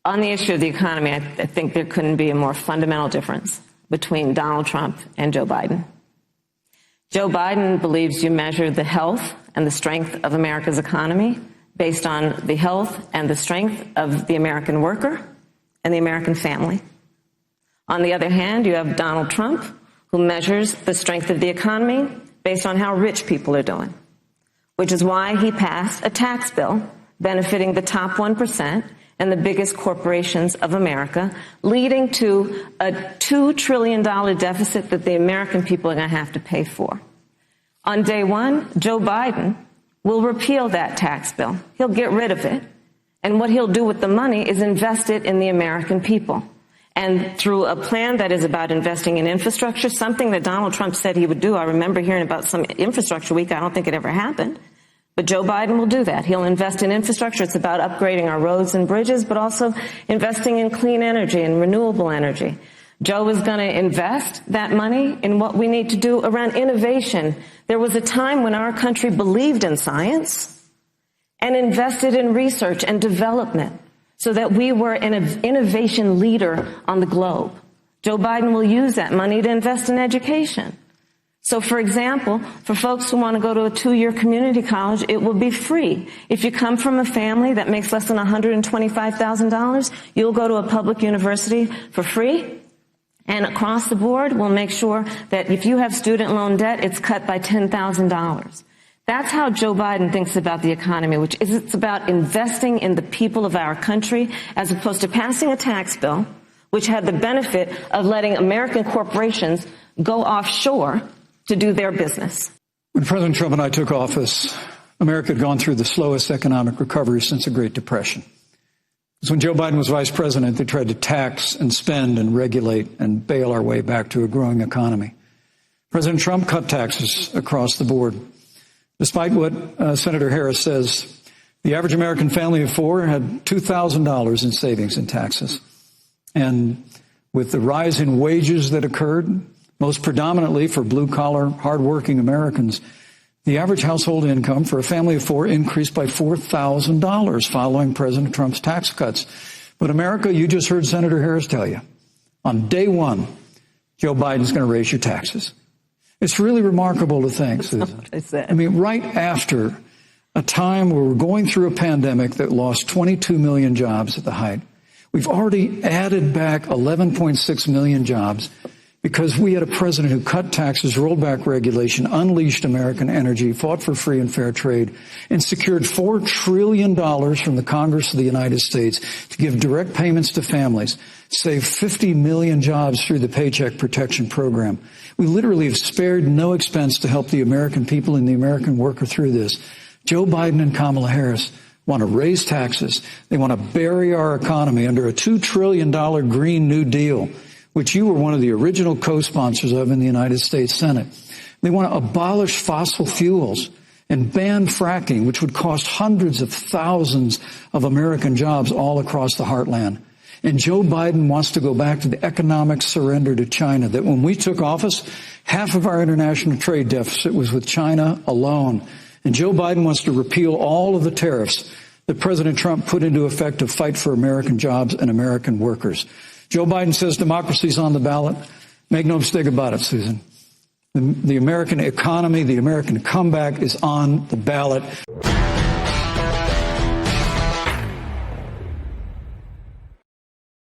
On the issue of the economy, I think there couldn't be a more fundamental difference between Donald Trump and Joe Biden. Joe Biden believes you measure the health and the strength of America's economy based on the health and the strength of the American worker and the American family. On the other hand, you have Donald Trump, who measures the strength of the economy based on how rich people are doing, which is why he passed a tax bill benefiting the top 1% and the biggest corporations of America, leading to a $2 trillion deficit that the American people are going to have to pay for. On day one, Joe Biden will repeal that tax bill. He'll get rid of it. And what he'll do with the money is invest it in the American people. And through a plan that is about investing in infrastructure, something that Donald Trump said he would do. I remember hearing about some infrastructure week. I don't think it ever happened. But Joe Biden will do that. He'll invest in infrastructure. It's about upgrading our roads and bridges, but also investing in clean energy and renewable energy. Joe is going to invest that money in what we need to do around innovation. There was a time when our country believed in science and invested in research and development so that we were an innovation leader on the globe. Joe Biden will use that money to invest in education. So, for example, for folks who want to go to a 2-year community college, it will be free. If you come from a family that makes less than $125,000, you'll go to a public university for free. And across the board, we'll make sure that if you have student loan debt, it's cut by $10,000. That's how Joe Biden thinks about the economy, which is it's about investing in the people of our country as opposed to passing a tax bill, which had the benefit of letting American corporations go offshore to do their business. When President Trump and I took office, America had gone through the slowest economic recovery since the Great Depression. Because when Joe Biden was vice president, they tried to tax and spend and regulate and bail our way back to a growing economy. President Trump cut taxes across the board. Despite what Senator Harris says, the average American family of four had $2,000 in savings in taxes. And with the rise in wages that occurred, most predominantly for blue-collar, hardworking Americans, the average household income for a family of four increased by $4,000 following President Trump's tax cuts. But America, you just heard Senator Harris tell you, on day one, Joe Biden's going to raise your taxes. It's really remarkable to think, Susan. I mean, right after a time where we're going through a pandemic that lost 22 million jobs at the height, we've already added back 11.6 million jobs because we had a president who cut taxes, rolled back regulation, unleashed American energy, fought for free and fair trade, and secured $4 trillion from the Congress of the United States to give direct payments to families, save 50 million jobs through the Paycheck Protection Program. We literally have spared no expense to help the American people and the American worker through this. Joe Biden and Kamala Harris want to raise taxes. They want to bury our economy under a $2 trillion Green New Deal, which you were one of the original co-sponsors of in the United States Senate. They want to abolish fossil fuels and ban fracking, which would cost hundreds of thousands of American jobs all across the heartland. And Joe Biden wants to go back to the economic surrender to China, that when we took office, half of our international trade deficit was with China alone. And Joe Biden wants to repeal all of the tariffs that President Trump put into effect to fight for American jobs and American workers. Joe Biden says democracy's on the ballot. Make no mistake about it, Susan. The American economy, the American comeback is on the ballot.